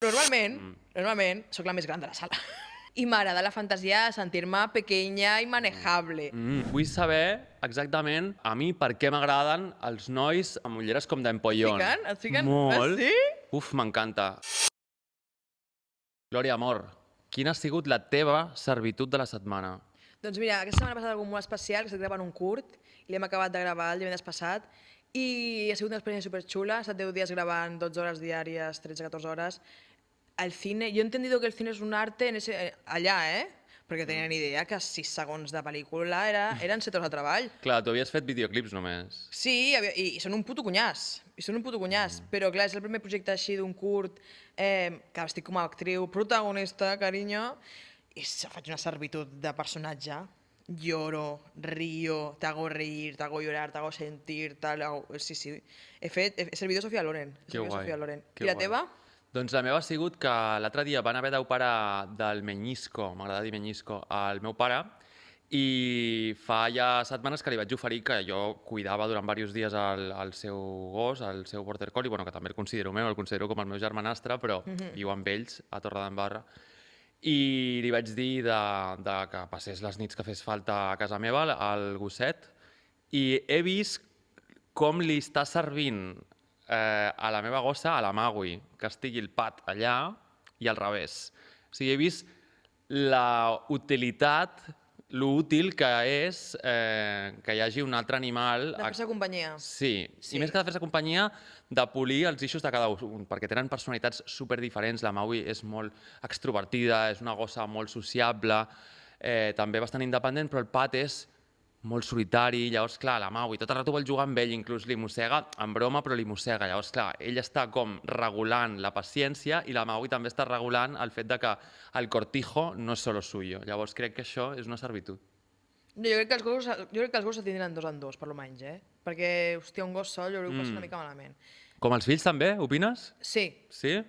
normalment, sóc la més gran de la sala. I m'agrada la fantasia de sentir-me pequeña i manejable. Vull saber exactament a mi per què m'agraden els nois amb ulleres com d'empollón. Et fiquen? Molt. Ah, sí? Uf, m'encanta. Glòria, amor, quina ha sigut la teva servitud de la setmana? Doncs mira, aquesta setmana ha passat alguna molt especial, que estic gravant un curt, i l'hem acabat de gravar el divendres passat, i ha sigut una experiència superxula, he estat 10 dies gravant 12 hores diàries, 13-14 hores. El cine, yo he entendido que el cine es un arte allà, perquè tenia ni idea que 6 segons de pel·lícula eren 7 hores de treball. Clar, tu havies fet videoclips només. Sí, i són un puto cunyàs, però clar, és el primer projecte així d'un curt, que estic com a actriu protagonista, carinyo, i faig una servitud de personatge. Lloro, río, te hago reír, te hago llorar, te hago sentir, sí. He servido a Sofía Loren. Que guai. I la teva? Doncs la meva ha sigut que l'altre dia van haver d'operar del menyisco, m'agrada dir menyisco, al meu pare, i fa ja setmanes que li vaig oferir que jo cuidava durant diversos dies el seu gos, el seu border collie, bueno, que també el considero meu, el considero com el meu germanastre, però viu amb ells a Torredembarra. I li vaig dir que passés les nits que fes falta a casa meva, al gosset, i he vist com li està servint a la meva gossa, a la Magui, que estigui el Pat allà i al revés. O sigui, he vist la utilitat, lo útil que és que hi hagi un altre animal... De fer-se companyia. Sí, i més que de fer-se companyia, de polir els eixos de cada un, perquè tenen personalitats superdiferents. La Maui és molt extrovertida, és una gossa molt sociable, també bastant independent, però el Pat és molt solitari. Llavors, clar, la Maui tot el rato vol jugar amb ell, inclús li mossega, en broma, però li mossega. Llavors, clar, ell està com regulant la paciència i la Maui també està regulant el fet de que el cortijo no és solo suyo. Llavors, crec que això és una servitud. Jo crec que els gossos se tindran 2 en 2, per lo menys, Perquè, hòstia, un gos sol jo crec que ho passa una mica malament. Com els fills també, opines? Sí. Sí?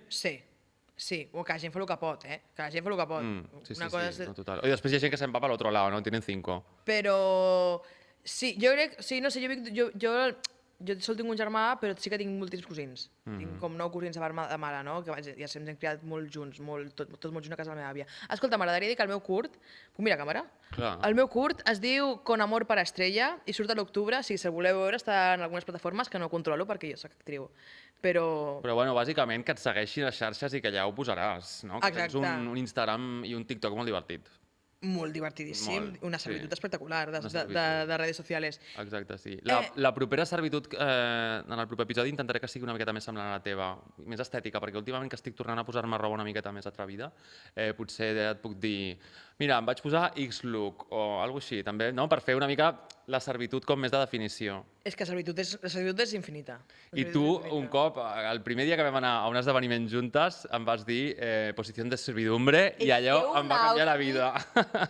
Sí, o que la gent fa el que pot, Que la gent fa el que pot. Sí, no, total. I després hi ha gent que se'n va per l'altre lado, no? Tienen 5. Però sí, jo crec, sí, no sé, jo sol tinc un germà, però sí que tinc moltíssims cosins. Tinc com 9 cosins de mare, no? Que ja ens hem criat molt junts, tot molt junts a casa de la meva àvia. Escolta, m'agradaria dir que el meu curt... Puc mirar a càmera? Clar. El meu curt es diu Con amor para estrella i surt a l'octubre. Si se'l voleu veure, està en algunes plataformes que no controlo perquè jo soc actriu. Però bueno, bàsicament que et segueixin les xarxes i que ja ho posaràs, no? Que tens exacte. un Instagram i un TikTok molt divertit. Molt divertidíssim, una servitud espectacular de redes socials. Exacte, sí. La propera servitud, en el proper episodi, intentaré que sigui una miqueta més semblant a la teva, més estètica, perquè últimament que estic tornant a posar-me roba una miqueta més atrevida, potser et puc dir, mira, em vaig posar X-look o alguna cosa així, també, no? Per fer una mica la servitud com més de definició. És que la servitud és infinita. I tu, un cop, el primer dia que vam anar a un esdeveniment juntes, em vas dir posició de servidumbre i allò em va canviar la vida.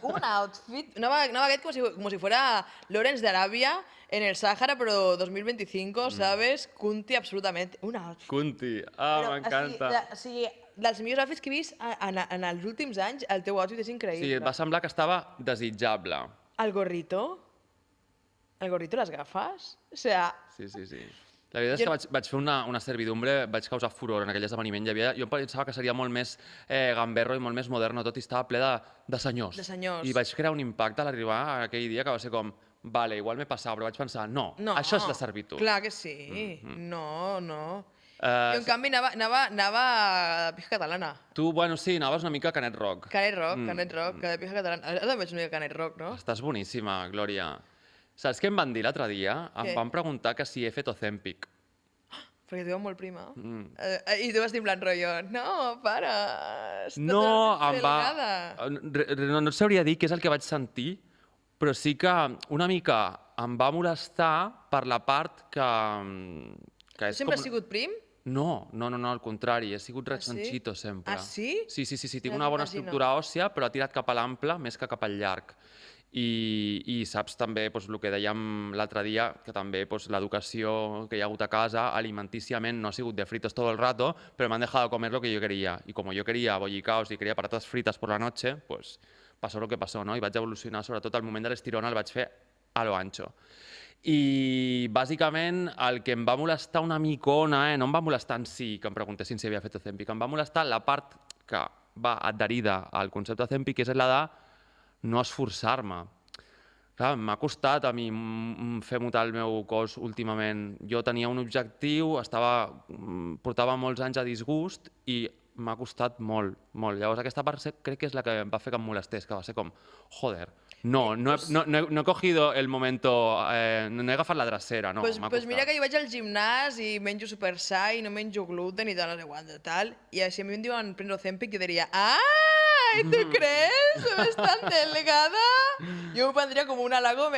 Un outfit, anava aquest como si fuera Lawrence de Arabia en el Sàhara, però 2025, ¿sabes? Kunti, absolutament. Un outfit. Kunti, m'encanta. O sigui, dels millors outfits que he vist en els últims anys, el teu outfit és increïble. Sí, et va semblar que estava desitjable. El gorrito? El gorrito, les gafes? O sea... Sí. La veritat és que vaig fer una servidumbre, vaig causar furor en aquell esdeveniment. Jo pensava que seria molt més gamberro i molt més moderno tot i estava ple de senyors. De senyors. I vaig crear un impacte a l'arribar aquell dia que va ser com, vale, igual m'he passat, però vaig pensar, no, això és la servitud. Clar que sí. No. Jo, en canvi, anava a pija catalana. Tu, bueno, sí, anaves una mica a Canet Rock. Canet Rock, que de pija catalana. Ara també ets una mica Canet Rock, no? Estàs boníssima, Glòria. Saps què em van dir l'altre dia? Em van preguntar que si he fet Ozempic. Perquè tu ets molt prima. I tu vas dir en plan rotllo, no, para, no, no et sabria dir què és el que vaig sentir, però sí que una mica em va molestar per la part que és sempre has sigut prim? No, al contrari, he sigut rechonchito sempre. Ah, sí? Sí, tinc una bona estructura òssia, però ha tirat cap a l'ample més que cap al llarg. I saps també el que dèiem l'altre dia, que també l'educació que hi ha hagut a casa alimentíciament no ha sigut de fritos todo el rato, però m'han dejado comer lo que yo quería. Y como yo quería bollicaos y quería patatas fritas por la noche, pues pasó lo que pasó, no? I vaig evolucionar, sobretot al moment de l'estirona el vaig fer a lo ancho. I bàsicament el que em va molestar una micona, no em va molestar en si que em preguntessin si havia fet Ozempic, em va molestar la part que va adherida al concepte Ozempic, que és la de no esforçar-me. Clar, m'ha costat a mi fer mutar el meu cos últimament. Jo tenia un objectiu, portava molts anys a disgust i m'ha costat molt, molt. Llavors aquesta part crec que és la que em va fer que em molestés, que va ser com, joder, no he cogido el momento, no he agafat la drecera, no, m'ha costat. Pues mira que jo vaig al gimnàs i menjo super sa i no menjo gluten i tal, no sé quant, tal. I si a mi em diuen prendre Ozempic, jo diria, ¡ay, ¿tú crees? ¿Ves tan delgada? Yo me pondría como un halago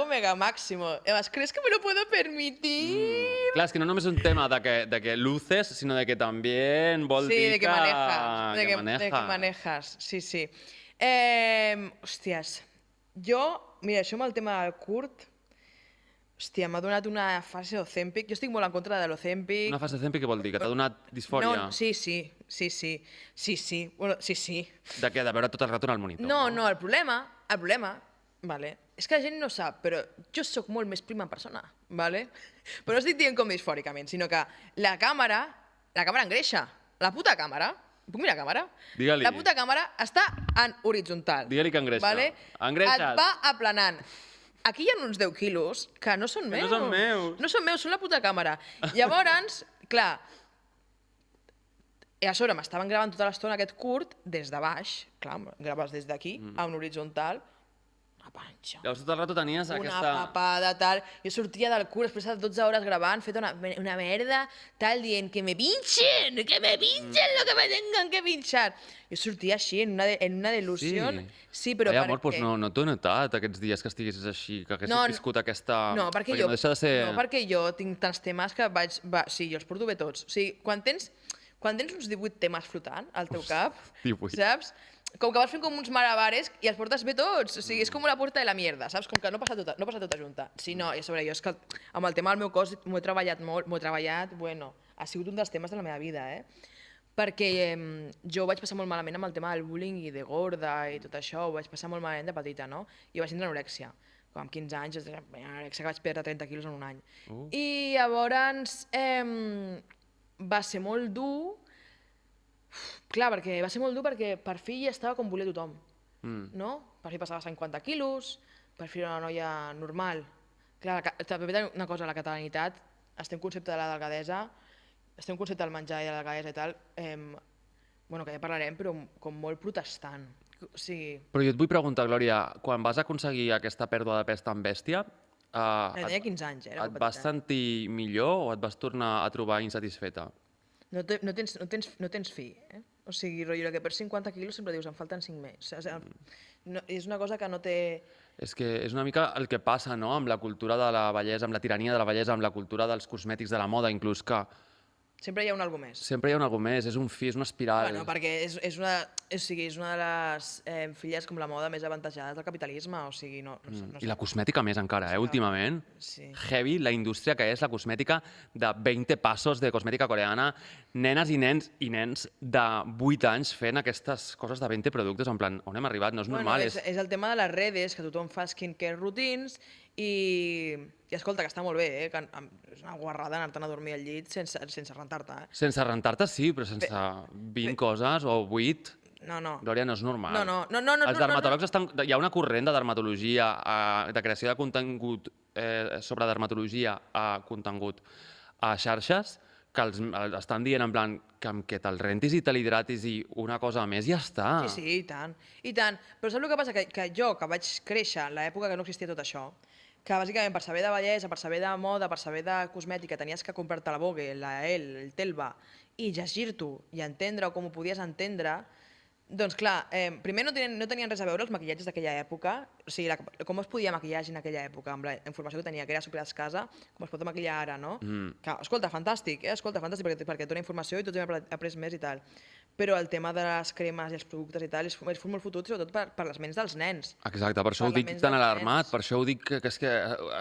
mega máximo. Además, ¿crees que me lo puedo permitir? Clar, és que no només és un tema de que luces, sinó de que també vol dir de que manejas. que De que manejas, sí, sí. Hòsties, mira, això amb el tema del curt, hòstia, m'ha donat una fase Ozempic. Jo estic molt en contra de l'Ozempic. Una fase Ozempic què vol dir? Que t'ha donat disfòria? No, sí. Bueno, sí. De què? De veure tot el rato en el monitor? No, el problema, vale, és que la gent no sap, però jo sóc molt més prima en persona, vale? Però no estic dient com disfòricament, sinó que la càmera engreixa. La puta càmera, puc mirar càmera? Digue-li. La puta càmera està en horitzontal. Digue-li que engreixa. Vale? Engreixa't. Et va aplanant. Aquí hi ha uns 10 quilos que no són meus. no són meus. No són meus, són la puta càmera. Llavors, clar, i a sobre m'estaven gravant tota l'estona aquest curt des de baix, clar, graves des d'aquí, a un horitzontal, una panxa. Llavors tot el rato tenies aquesta... Una papada, tal. Jo sortia del curt després de 12 hores gravant, fet una merda, tal, dient que me pinchen lo que me tengan que pinchar. Jo sortia així, en una delusió. Sí, però Ai, per amor, què? doncs no t'ho he notat aquests dies que estiguessis així, que haguessis viscut aquesta... No, perquè no deixa de ser... perquè jo tinc tants temes que sí, jo els porto bé tots. O sigui, quan tens uns 18 temes flotant al teu cap, 18. saps? Com que vas fent com uns malabares i els portes bé tots. O sigui, és com una porta de la mierda, saps? Com que no passa tota junta. Sí, no, i a sobre jo és que amb el tema del meu cos m'ho he treballat molt, bueno, ha sigut un dels temes de la meva vida, perquè jo ho vaig passar molt malament amb el tema del bullying i de gorda i tot això, ho vaig passar molt malament de petita, no? I vaig tindre anorèxia. Com amb 15 anys, anorèxia que vaig perdre 30 quilos en un any. I llavors va ser molt dur. Clar, perquè va ser molt dur perquè per fi ja estava com volia tothom, no? Per fi passava 50 quilos, per fi era una noia normal. Clar, també té una cosa, la catalanitat, es té un concepte de la delgadesa, es té un concepte del menjar i de la delgadesa i tal, bueno, que ja parlarem, però com molt protestant. O sigui... Però jo et vull preguntar, Glòria, quan vas aconseguir aquesta pèrdua de pes tan bèstia, tenia 15 anys, et vas sentir millor o et vas tornar a trobar insatisfeta? No tens fi, O sigui, rotllo, que per 50 quilos sempre dius, em falten 5 més. O sigui, és una cosa que no té... És que és una mica el que passa, no?, amb la cultura de la bellesa, amb la tirania de la bellesa, amb la cultura dels cosmètics, de la moda, inclús, que... Sempre hi ha un algo més. Sempre hi ha un algo més, és un fi, és una espiral. Bueno, perquè és una de les filles com la moda més avantatjades del capitalisme, o sigui, no I la cosmètica més encara, últimament. Sí. Heavy, la indústria que és la cosmètica de 20 passos de cosmètica coreana, nenes i nens de 8 anys fent aquestes coses de 20 productes, en plan, on hem arribat? No és normal. És el tema de les redes, que tothom fa skincare routines i escolta, que està molt bé, que és una guarrada anar-te'n a dormir al llit sense rentar-te. Sense rentar-te sí, però sense 20 coses o 8. No. Glòria, no és normal. No. Els dermatòlegs hi ha una corrent de dermatologia, de creació de contingut sobre dermatologia a contingut a xarxes, que estan dient en plan que te'l rentis i te l'hidratis i una cosa més i ja està. Sí, i tant. Però saps el que passa? Que jo, que vaig créixer en l'època que no existia tot això, que bàsicament per saber de bellesa, per saber de moda, per saber de cosmètica, tenies que comprar-te la Vogue, la Elle, el Telva, i llegir-t'ho i entendre com ho podies entendre, doncs clar, primer no tenien res a veure els maquillatges d'aquella època, o sigui, com es podia maquillar en aquella època, amb la informació que tenia, que era superescasa, com es pot maquillar ara, no? Que, escolta, fantàstic, perquè et dona informació i tots hem après més i tal. Però el tema de les cremes i els productes i tal és molt fotut, sobretot per les ments dels nens. Exacte, per això ho dic tan alarmat, per això ho dic que és que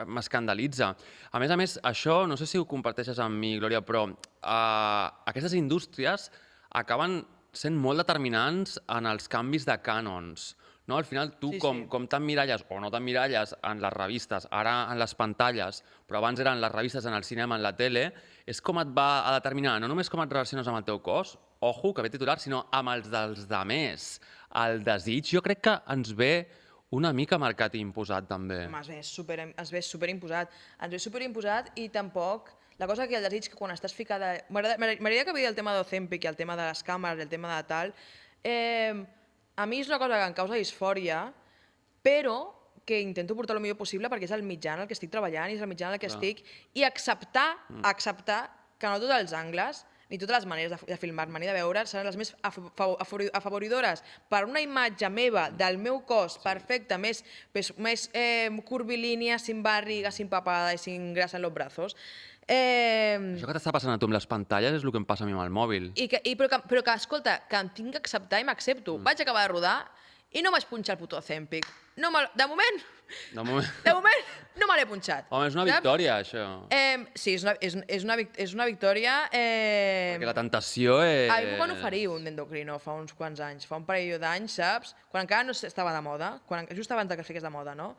m'escandalitza. A més, això, no sé si ho comparteixes amb mi, Glòria, però aquestes indústries acaben sent molt determinants en els canvis de cànons. No? Al final, tu Sí, com sí. t'emmiralles o no t'emmiralles en les revistes, ara en les pantalles, però abans eren les revistes en el cinema, en la tele, és com et va a determinar no només com et relaciones amb el teu cos, ojo, que ve titular, sinó amb els dels demés. El desig jo crec que ens ve una mica marcat i imposat, també. Home, es ve superimposat. Ens ve superimposat i tampoc... La cosa que el desig que quan estàs ficada... M'agradaria que vegi el tema d'Ozempic i el tema de les càmeres, el tema de tal. A mi és una cosa que em causa disfòria, però que intento portar el millor possible perquè és el mitjà en el que estic treballant i és el mitjà en el que estic, i acceptar que no tots els angles ni totes les maneres de filmar-me ni de veure seran les més afavoridores per una imatge meva del meu cos perfecta, més curvilínea, sin barriga, sin papada i sin grasa en los brazos. Això que t'està passant a tu amb les pantalles és el que em passa a mi amb el mòbil. Però que, escolta, que em tinc que acceptar i m'accepto. Vaig acabar de rodar i no vaig punxar el puto Ozempic. De moment, De moment... no me l'he punxat. Home, és una saps? victòria, això. Sí, és una victòria... Perquè la tentació és... A mi m'ho van oferir un d'endocrino fa uns quants anys, fa un parell d'anys, saps? Quan encara no estava de moda, just abans que es fiqués de moda, no?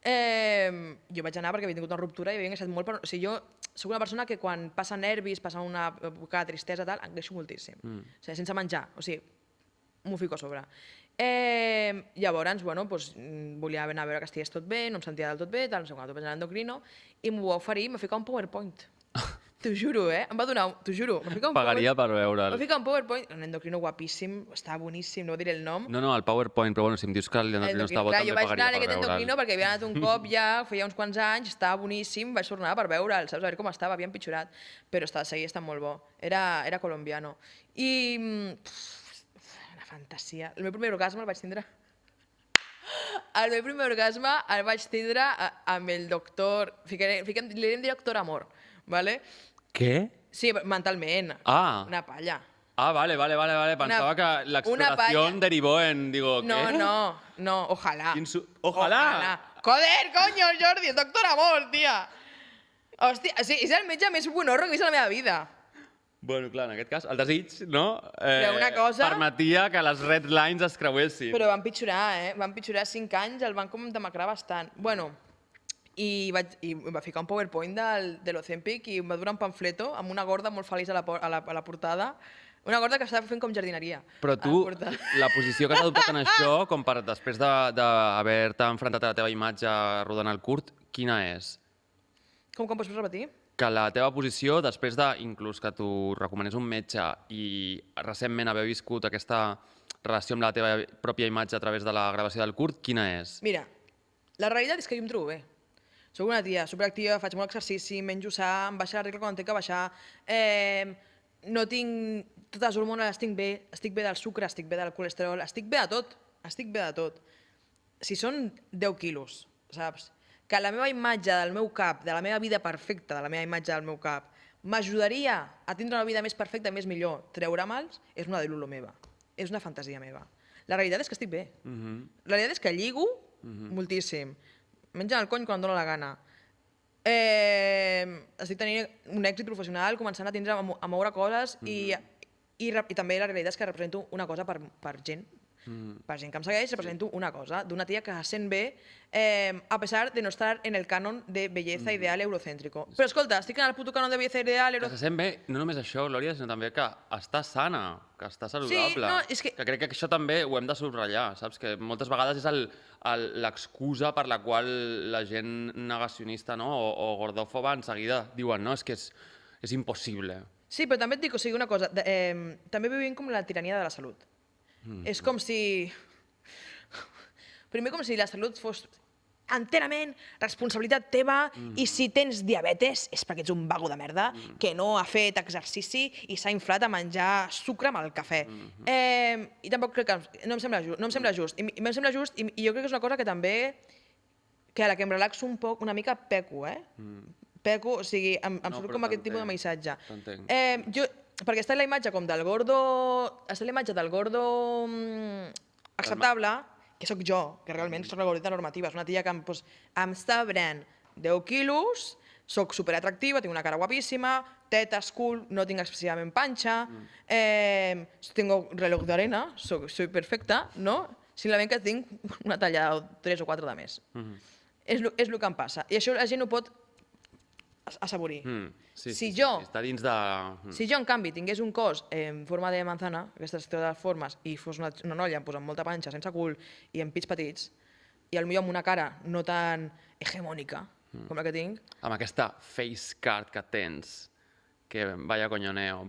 Jo vaig anar perquè havia tingut una ruptura i havia engreixat molt. O sigui, jo soc una persona que quan passa nervis, passa una època de tristesa, tal, engreixo moltíssim. O sigui, sense menjar, o sigui, m'ho fico a sobre. Llavors, bueno, doncs, volia anar a veure que estigués tot bé, no em sentia del tot bé, tal, no sé quan, vaig anar a l'endocrino, i m'ho va oferir, m'ha ficat un PowerPoint. T'ho juro, em va donar, t'ho juro. Pagaria per veure'l. M'ha ficat un PowerPoint, un endocrino guapíssim, estava boníssim, no diré el nom. No, el PowerPoint, però bueno, si em dius que l'endocrino està bo, Clar, també jo vaig anar a pagaria aquest per endocrino veure'l. perquè havia anat un cop ja, feia uns quants anys, estava boníssim, vaig tornar per veure'l, saps? A veure com estava, havia empitjorat, però seguia estant molt bo. Era colombiano. I... una fantasia. El meu primer orgasme el vaig tindre... El meu primer orgasme el vaig tindre amb el doctor... Li direm doctor Amor, ¿vale? Què? Sí, mentalment. Ah. Una palla. Ah, vale. Pensava que l'exploración derivó en... Digo, No, ¿qué? no, ojalá. Ojalá. Joder, coño, Jordi, el doctor Amor, tia. Hòstia, sí, és el metge més buenorro que he vist a la meva vida. Bueno, clar, en aquest cas, el desig, no? Però una cosa- Permetia que les red lines es creuessin. Però va empitjorar, Va empitjorar 5 anys, el van com demacrar bastant. Bueno, i em va ficar un PowerPoint de l'Ozempic i em va donar un pamfleto amb una gorda molt feliç a la portada. Una gorda que estava fent com jardineria. Però a la tu, portada. la posició que has adoptat en això, com per després d'haver-te enfrontat a la teva imatge rodant el curt, quina és? Com pots repetir? Que la teva posició, després de, inclús que t'ho recomanés un metge i recentment haver viscut aquesta relació amb la teva pròpia imatge a través de la gravació del curt, quina és? Mira, la realitat és que jo em trobo bé. Soc una tia superactiva, faig molt exercici, menjo sa, em baixa la regla quan tinc que baixar, no tinc... Totes les hormones estic bé del sucre, estic bé del colesterol, estic bé de tot. Si són 10 quilos, saps? Que la meva imatge del meu cap, de la meva vida perfecta, de la meva imatge del meu cap, m'ajudaria a tindre una vida més perfecta, més millor, treure-me'ls, és una delulo meva. És una fantasia meva. La realitat és que estic bé. La realitat és que lligo moltíssim. Menjo el cony quan em dóna la gana. Estic tenint un èxit professional, començant a tindre, a moure coses i també la realitat és que represento una cosa per gent. Per gent que em segueix, represento una cosa, d'una tia que se sent bé a pesar de no estar en el canon de belleza ideal eurocéntrico. Però escolta, estic en el puto canon de belleza ideal Que se sent bé, no només això, Glòria, sinó també que està sana, que està saludable. Sí, no, és que crec que això també ho hem de subratllar, saps? Que moltes vegades és l'excusa per la qual la gent negacionista, no? o gordòfoba en seguida diuen no, és que és impossible. Sí, però també et dic, o sigui, una cosa, també vivim com la tirania de la salut. És com si... Primer com si la salut fos enterament responsabilitat teva i si tens diabetes és perquè ets un vago de merda que no ha fet exercici i s'ha inflat a menjar sucre amb el cafè. I tampoc crec que... No em sembla just. I em sembla just i jo crec que és una cosa que també... que a la que em relaxo un poc, una mica peco, Peco, o sigui, em surt com aquest tipus de missatge. Perquè està la imatge com del gordo... Està la imatge del gordo acceptable, que sóc jo, que realment sóc la gordita normativa. És una tia que em està prenent 10 quilos, soc superatractiva, tinc una cara guapíssima, tetas, cul, no tinc excessivament panxa, tengo reloj d'arena, soy perfecta, no? Simplement que tinc una talla o 3 o 4 de més. És el que em passa. I això la gent ho pot assaborir. Si està dins de... Si jo, en canvi, tingués un cos en forma de manzana, aquestes tres formes, i fos una noia amb molta panxa, sense cul, i amb pits petits, i potser amb una cara no tan hegemònica com la que tinc... Amb aquesta face card que tens, que vaya coñoneo.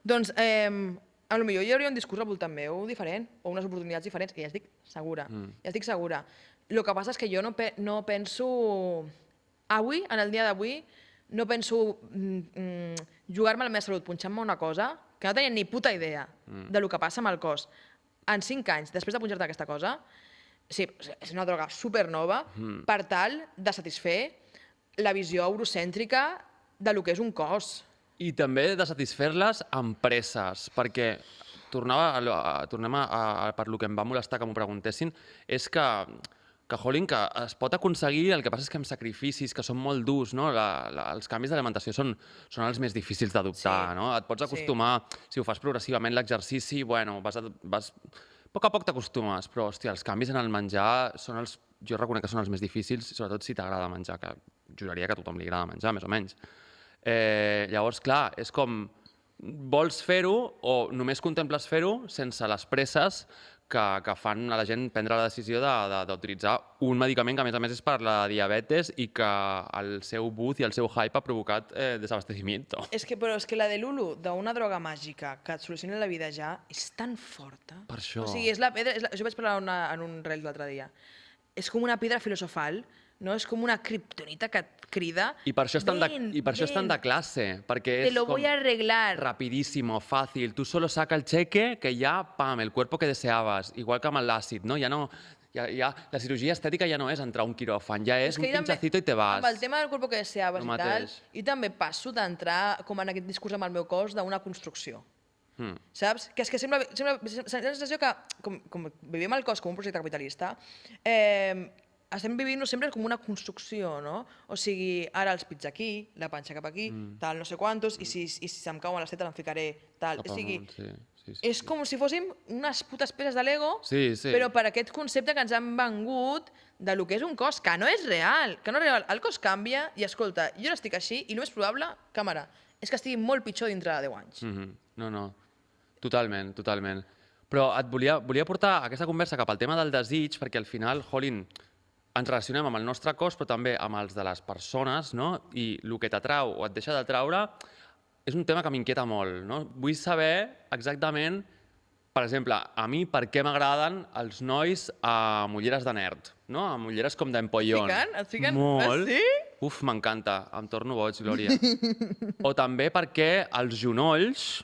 Doncs, a lo millor hi hauria un discurs al voltant meu diferent, o unes oportunitats diferents, i ja estic segura. El que passa és que jo no penso... Avui, en el dia d'avui, no penso jugar-me la meva salut punxant-me una cosa que no tenia ni puta idea del que passa amb el cos. En 5 anys, després de punxar-te aquesta cosa, sí, és una droga supernova per tal de satisfer la visió eurocèntrica de lo que és un cos. I també de satisfer-les amb presses, perquè tornem per lo que em va molestar que m'ho preguntessin, és que jolín, que es pot aconseguir, el que passa és que amb sacrificis que són molt durs, no? Els canvis d'alimentació són els més difícils d'adoptar, no? Et pots acostumar, si ho fas progressivament, l'exercici, bueno, a poc a poc t'acostumes, però, hòstia, els canvis en el menjar jo reconec que són els més difícils, sobretot si t'agrada menjar, que juraria que a tothom li agrada menjar, més o menys. Llavors, clar, és com, vols fer-ho o només contemples fer-ho sense les presses que fan a la gent prendre la decisió d'utilitzar un medicament que, a més és per la diabetes i que el seu buzz i el seu hype ha provocat desabastecimiento. Però és que la de Lulu, d'una droga màgica que et soluciona la vida ja, és tan forta. Per això. O sigui, és la pedra... Jo vaig parlar en un reel l'altre dia. És com una pedra filosofal, no? És com una kriptonita que et crida. I per això estan de classe, perquè és te lo voy a arreglar. Rapidísimo, fácil. Tú solo saca el cheque que ya, pam, el cuerpo que deseabas. Igual que amb l'àcid, no? La cirugia estètica ja no és entrar a un quiròfan, ja és un pinchacito i te vas. Amb el tema del cuerpo que deseabas i tal, i també passo d'entrar com en aquest discurs amb el meu cos d'una construcció. Saps? Que és que sembla la sensació que, com vivim el cos com un projecte capitalista, estem vivint-ho sempre com una construcció, no? O sigui, ara els pits aquí, la panxa cap aquí, tal, no sé quantos, i si se'm cauen les tetes em ficaré tal. O sigui, és com si fóssim unes putes peces de Lego, però per aquest concepte que ens han vengut de lo que és un cos, que no és real, El cos canvia i, escolta, jo no estic així i el més probable, càmera, és que estigui molt pitjor dintre de 10 anys. No, totalment. Però et volia portar aquesta conversa cap al tema del desig, perquè al final, jolín, ens relacionem amb el nostre cos, però també amb els de les persones, no? I el que t'atrau o et deixa d'atraure és un tema que m'inquieta molt, no? Vull saber exactament, per exemple, a mi per què m'agraden els nois amb ulleres de nerd, no? Amb ulleres com d'empollón. Et fiquen? Molt. Sí? Uf, m'encanta, em torno boig, Glòria. O també perquè els genolls,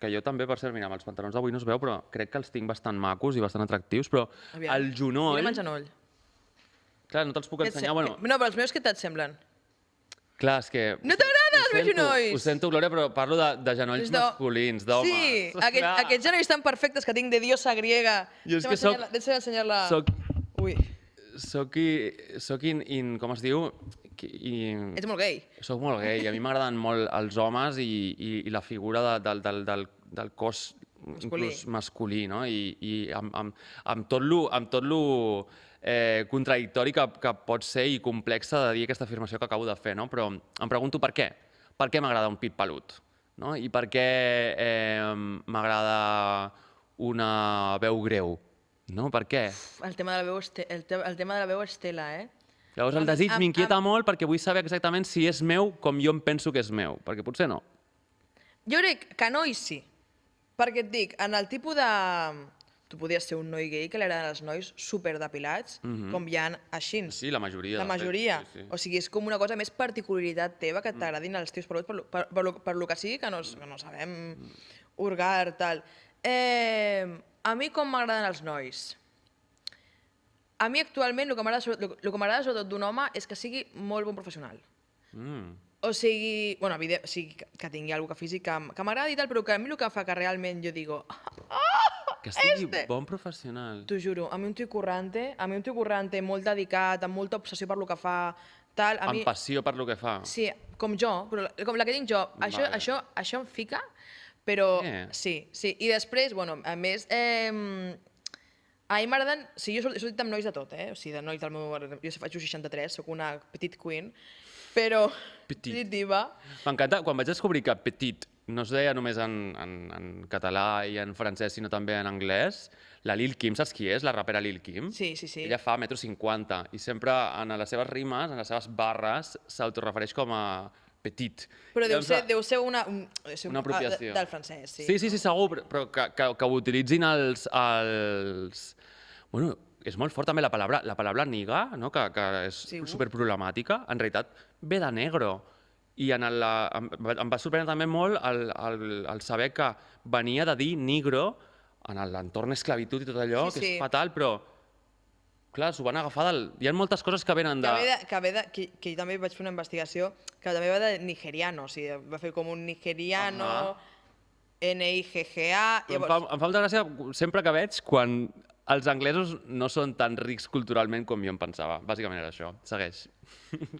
que jo també, per cert, mira, amb els pantalons d'avui no es veu, però crec que els tinc bastant macos i bastant atractius, però el genoll... Mira'm el genoll. Clar, no te'ls puc ensenyar, bueno... No, però els meus què et semblen? Clar, és que... No t'agraden els meus genolls? Ho sento, Glòria, però parlo de genolls masculins, d'homes. Sí, aquests genolls tan perfectes que tinc de diosa griega. Jo és que soc... Deixa'm ensenyar-la... Ui. Soc com es diu? Ets molt gay. Soc molt gay. A mi m'agraden molt els homes i la figura del cos inclús masculí, no? I amb tot lo contradictori que pot ser i complexa de dir aquesta afirmació que acabo de fer, no? Però em pregunto per què. Per què m'agrada un pit pelut? No? I per què m'agrada una veu greu? No? Per què? El tema de la veu és tela, eh? Llavors el desig m'inquieta molt perquè vull saber exactament si és meu com jo em penso que és meu, perquè potser no. Jo crec que no i sí. Perquè et dic, en el tipus de... Tu podies ser un noi gay que li agraden els nois superdepilats, com hi ha així. Sí, la majoria. La majoria. O sigui, és com una cosa més particularitat teva que t'agradin els tios peluts per lo que sigui, que no sabem hurgar, tal. A mi com m'agraden els nois? A mi actualment el que m'agrada sobretot d'un home és que sigui molt bon professional. O sigui, bueno, que tingui alguna cosa físic que m'agradi i tal, però que a mi el que fa que realment jo digo... Que sigui bon professional. T'ho juro, a mi un tio currante, molt dedicat, amb molta obsessió per lo que fa, tal... Amb passió per lo que fa. Sí, com jo, però com la que tinc jo. Això, Vale. això em fica, però Sí. sí. I després, bueno, a més, a mi m'agraden... Sí, jo he sortit amb nois de tot, O sigui, de nois del meu... Jo faig un 63, sóc una petite queen, però... Petite. diva. M'encanta, quan vaig descobrir que petit no es deia només en català i en francès, sinó també en anglès, la Lil Kim, saps qui és? La rapera Lil Kim? Sí. Ella fa 1,50 m i sempre en les seves rimes, en les seves barres, s'autorefereix com a petit. Però I deu ser una apropiació. del francès, sí. Sí, segur, però que ho utilitzin Bueno, és molt fort també la paraula niga, no? que és Sí. superproblemàtica, en realitat ve de negro. I em va sorprendre també molt el saber que venia de dir negro en l'entorn esclavitud i tot allò, Sí, que sí. és fatal, però clar, s'ho van agafar del... Hi ha moltes coses que venen de... Que jo també vaig fer una investigació que també va de nigeriano, o sigui, va fer com un nigeriano, N-I-G-G-A... Però em fa molta gràcia sempre que veig quan els anglesos no són tan rics culturalment com jo em pensava. Bàsicament era això. Segueix.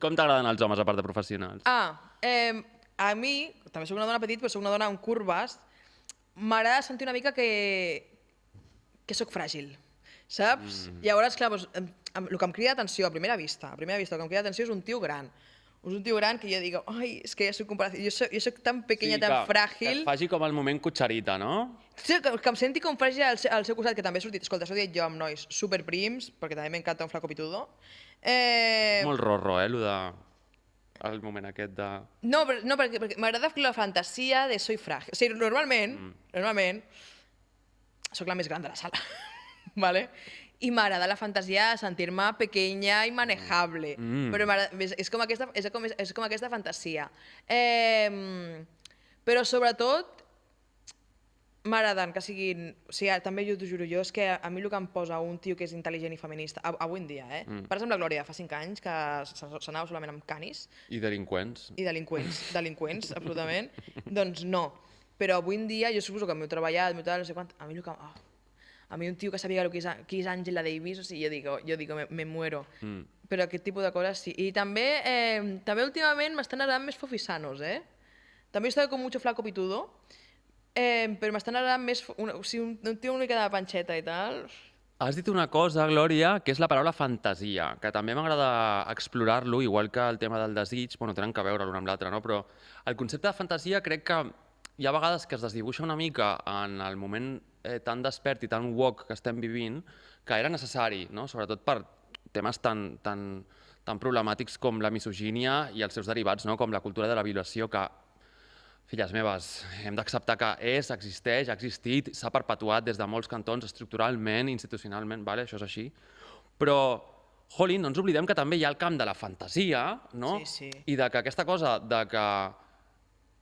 Com t'agraden els homes, a part de professionals? A mi, també soc una dona petit, però soc una dona amb curves, m'agrada sentir una mica que sóc fràgil, saps? Llavors, clar, doncs, el que em crida atenció a primera vista, el que em crida atenció és un tio gran. És un tio gran que jo dic, ai, és que ja soc comparatiu, jo soc tan pequeña, tan fràgil. Que et faci com el moment cotxerita, no? Sí, que em senti com fràgil al seu costat, que també he sortit, escolta, he sortit jo amb nois superprims, perquè també m'encanta un flaco pitudo. Molt rorro, lo de... el moment aquest de... No, perquè m'agrada la fantasia de soy frágil. O sigui, normalment, sóc la més gran de la sala, ¿vale? I m'agrada la fantasia de sentir-me pequeña i manejable. Però és com aquesta fantasia. Però sobretot m'agraden que siguin... O sigui, també jo t'ho juro, és que a mi el que em posa un tio que és intel·ligent i feminista, avui en dia, Per exemple, la Glòria, fa 5 anys, que s'anava solament amb canis. I delinqüents. I delinqüents, absolutament. Doncs no. Però avui en dia, jo suposo que m'heu treballat, no sé quant, a mi el que... A mi un tio que sabia qui és Angela Davis, o sigui, jo dic, me muero. Però aquest tipus de coses sí. I també últimament m'estan agradant més fofisanos, També he estado con mucho flaco pitudo, però m'estan agradant més... O sigui, un tio una mica de panxeta i tal... Has dit una cosa, Glòria, que és la paraula fantasia, que també m'agrada explorar-lo, igual que el tema del desig, bueno, tenen que veure l'un amb l'altre, no? Però el concepte de fantasia crec que hi ha vegades que es desdibuixa una mica en el moment tan despert i tan woke que estem vivint, que era necessari, no? Sobretot per temes tan problemàtics com la misogínia i els seus derivats, no? Com la cultura de la violació, que, filles meves, hem d'acceptar que existeix, ha existit, s'ha perpetuat des de molts cantons, estructuralment, institucionalment, vale? Això és així. Però, jolín, no ens oblidem que també hi ha el camp de la fantasia, no? Sí. I de que aquesta cosa de que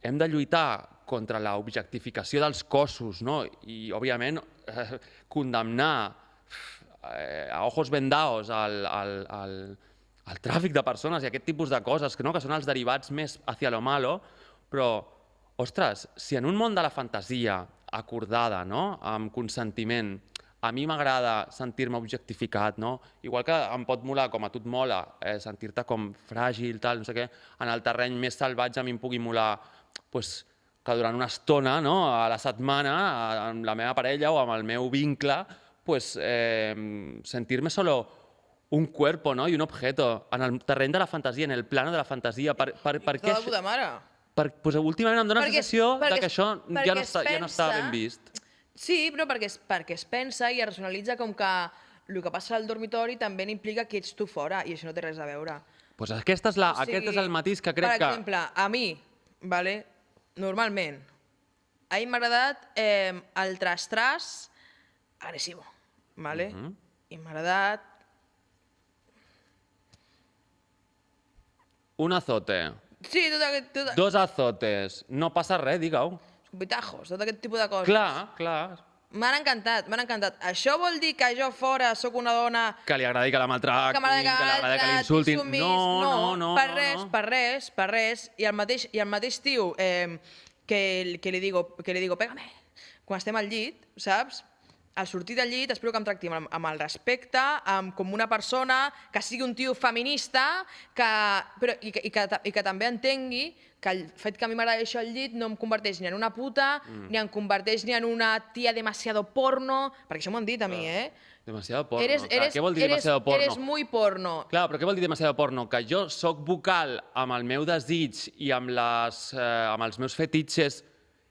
hem de lluitar contra l'objectificació dels cossos, no? I, òbviament, condemnar a ojos vendados al tràfic de persones i aquest tipus de coses, que són els derivats més hacia lo malo, però, ostres, si en un món de la fantasia acordada, no? Amb consentiment, a mi m'agrada sentir-me objectificat, no? Igual que em pot molar, com a tu et mola, sentir-te com fràgil, tal, no sé què, en el terreny més salvatge a mi em pugui molar que durant una estona, a la setmana, amb la meva parella o amb el meu vincle, sentir-me solo un cuerpo y un objeto en el terreny de la fantasia, en el plano de la fantasia. Per què? De puta mare. Últimament em dóna la sensació que això ja no està ben vist. Sí, però perquè es pensa i es racionalitza com que el que passa al dormitori també implica que ets tu fora i això no té res a veure. Aquest és el matís que crec que... Per exemple, a mi, normalment, a mi m'ha agradat el tras-tras agressiu, i m'ha agradat... Un azote. Sí, tot... 2 azotes. No passa res, digue-ho. Escopitajos, tot aquest tipus de coses. Clar. M'han encantat. Això vol dir que jo fora sóc una dona... Que li agradi que la maltractin, que li agradi que l'insultin. No. Per res. I el mateix tio que li digo, pégame, quan estem al llit, saps? al sortir del llit espero que em tracti amb el respecte, com una persona, que sigui un tio feminista, i que també entengui que el fet que a mi m'agrada això al llit no em converteix ni en una puta, ni em converteix ni en una tia demasiado porno, perquè això m'ho han dit a mi, Demasiado porno. Clar, què vol dir demasiado porno? Eres muy porno. Clar, però què vol dir demasiado porno? Que jo sóc vocal amb el meu desig i amb els meus fetitxes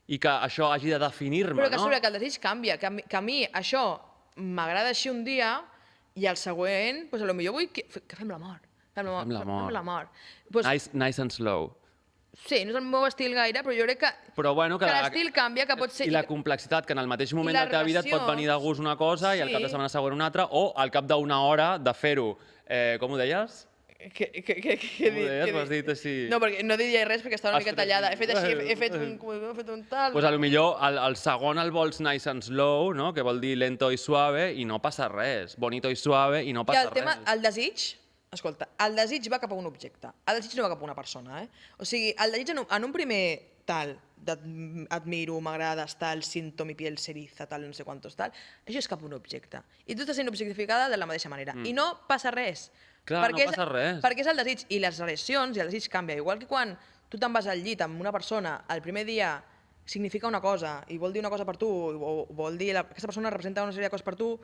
i que això hagi de definir-me, Però que no? sobre que el desig canvia, que a mi això m'agrada així un dia i el següent, doncs potser vull que fem l'amor. Fem l'amor. Nice and slow. Sí, no és el meu estil gaire, però jo crec que l'estil canvia, que pot ser... I la complexitat, que en el mateix moment la de la teva vida et pot venir de gust una cosa i al cap de setmana següent una altra, o al cap d'una hora de fer-ho. Com ho deies? Què Ho has dit així? No, perquè no diria res perquè estava una mica tallada. He fet així, he fet un tal... Doncs potser el segon el vols nice and slow, no? Que vol dir lento i suave, i no passa res. Bonito i suave, i no passa res. I el tema, el desig, escolta, el desig va cap a un objecte. El desig no va cap a una persona, O sigui, el desig en un primer tal, admiro, m'agrades, tal, siento mi piel se eriza, tal, no sé quantos, tal, això és cap a un objecte. I tu estàs sent objectificada de la mateixa manera. I no passa res. Clar, no passa res. Perquè és el desig, i les relacions i el desig canvia. Igual que quan tu te'n vas al llit amb una persona, el primer dia significa una cosa i vol dir una cosa per tu, o vol dir aquesta persona representa una sèrie de coses per tu,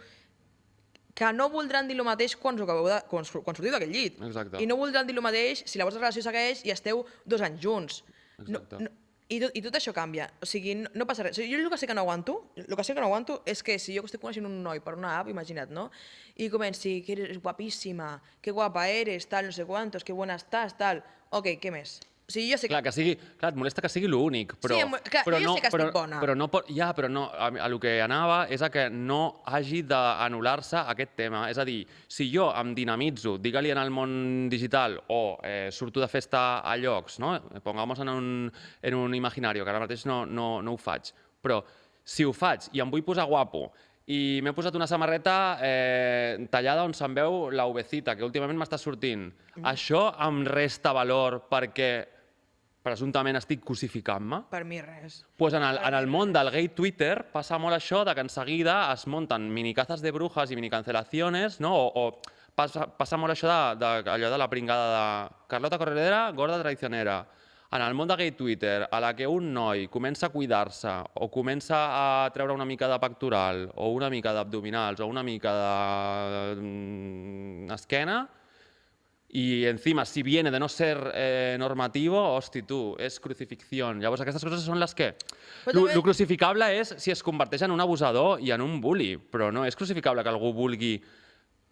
que no voldran dir el mateix quan sortiu d'aquell llit. Exacte. I no voldran dir el mateix si la vostra relació segueix i esteu 2 anys junts. Exacte. I tot això canvia. O sigui, no passa res. O sigui, jo el que sé que no aguanto, és que si jo estic coneixent un noi per una app, imagina't, no? I comenci, que eres guapíssima, que guapa eres, tal, no sé quantos, que buena estàs, tal. Ok, què més? O sigui, jo sé Clar, et molesta que sigui l'únic, però... Sí, clar, jo sé que estic bona. Però no, a lo que anava és a que no hagi d'anul·lar-se aquest tema. És a dir, si jo em dinamitzo, digue-li en el món digital, o surto de festa a llocs, no? Pongamos en un imaginario, que ara mateix no ho faig, però si ho faig i em vull posar guapo i m'he posat una samarreta tallada on se'n veu la uvecita, que últimament m'està sortint, això em resta valor perquè presumptament estic cosificant-me? Per mi res. Doncs en el món del gay Twitter passa molt això de que en seguida es munten minicazas de brujas i minicancelaciones, no? O passa molt això d'allò de la pringada de Carlota Corredera, gorda traicionera. En el món de gay Twitter, a la que un noi comença a cuidar-se o comença a treure una mica de pectoral o una mica d'abdominals o una mica d'esquena, y encima, si viene de no ser normativo, hosti, tu, és crucifixió. Llavors, aquestes coses són les que... Lo crucificable és si es converteix en un abusador i en un bully, però no és crucificable que algú vulgui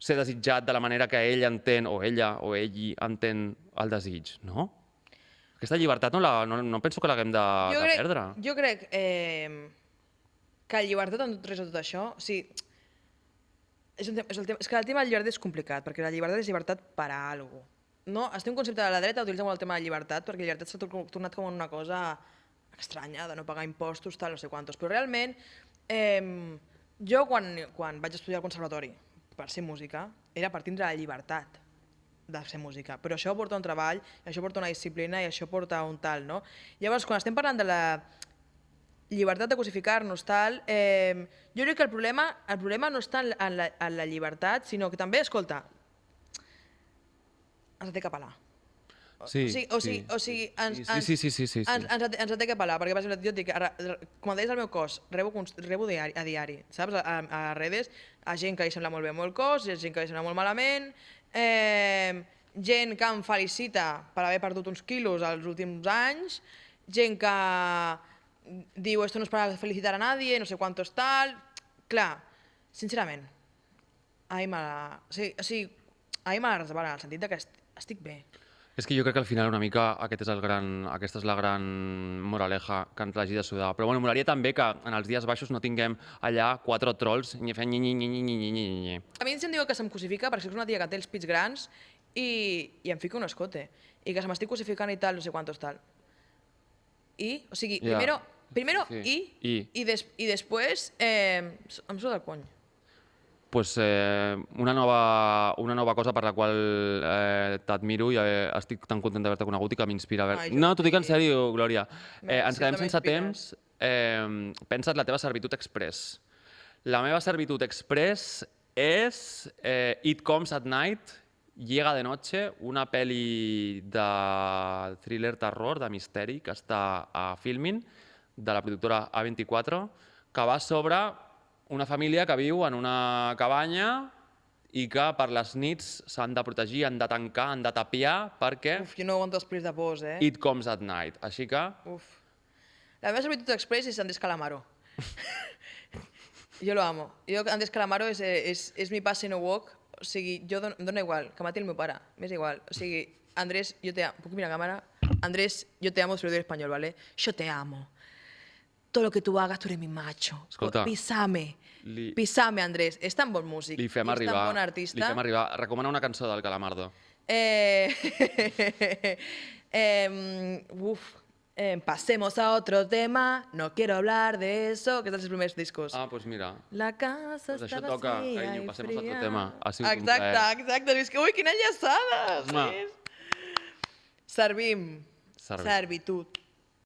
ser desitjat de la manera que ell entén, o ella o ell entén el desig, no? Aquesta llibertat no penso que l'haguem de perdre. Jo crec que la llibertat en tot això... O sigui, és que el tema de la llibertat és complicat, perquè la llibertat és llibertat per a alguna cosa. No? Es té un concepte de la dreta, utilitza molt el tema de llibertat, perquè la llibertat s'ha tornat com una cosa estranya, de no pagar impostos, tal, no sé quantos. Però realment, jo quan vaig estudiar al conservatori per ser música, era per tindre la llibertat de ser música. Però això porta un treball, això porta una disciplina i això porta un tal, no? Llavors, quan estem parlant de la llibertat de cosificar-nos, tal, jo crec que el problema no està en la llibertat, sinó que també, escolta, ens té que pelar. Sí. Ens té que pelar, perquè, per exemple, jo et dic, com deies el meu cos, rebo a diari, saps? A redes, a gent que li sembla molt bé el cos, a gent que li sembla molt malament, gent que em felicita per haver perdut uns quilos els últims anys, gent que diu esto no es para felicitar a nadie, no sé cuántos tal... Clar, sincerament, a mi m'ha reservat en el sentit que estic bé. És que jo crec que al final una mica aquesta és la gran moraleja que ens l'hagi de sudar. Però bueno, molaria també que en els dies baixos no tinguem allà 4 trolls fent nyi. A mi se'm diu que se'm cosifica perquè soc una tia que té els pits grans i em fico un escote. I que se m'estic cosificant i tal, no sé quantos tal. O sigui, primero y después em suda el cony. Pues una nova cosa per la qual t'admiro i estic tan content d'haver-te conegut i que m'inspira. No, t'ho dic en sèrio, Glòria. Ens quedem sense temps. Pensa't la teva servitud express. La meva servitud express és It Comes at Night, Llega de Noche, una pel·li de thriller terror, de misteri, que està a Filmin, de la productora A24, que va sobre una família que viu en una cabanya i que per les nits s'han de protegir, han de tancar, han de tapiar, perquè Uf, jo no aguanto els plors de pors, eh? It Comes at Night. Així que Uf. La meva servitud express és Andrés Calamaro. Jo lo amo. Jo, Andrés Calamaro és mi passe no walk. O sigui, em dóna igual, que mati el meu pare. M'és igual. O sigui, Andrés, yo te amo. ¿Puedo mirar a cámara? Andrés, yo te amo, se lo doy en español, ¿vale? Yo te amo. Todo lo que tú hagas, tú eres mi macho. Escolta, Pisame. li- Pisame, Andrés. És tan bon músic. li fem i és arribar... tan bon artista. Li fem arribar... Recomana una cançó del Calamardo. Pasemos a otro tema. No quiero hablar de eso. Que és dels primers discos. Ah, doncs mira. La casa Pues està això toca, vacía carinyo, i passem a fría. otro tema. Ha sigut un Exacte, plaer. exacte. És que, ui, quina enllaçada! Mua. Servim. Servim. Servitud.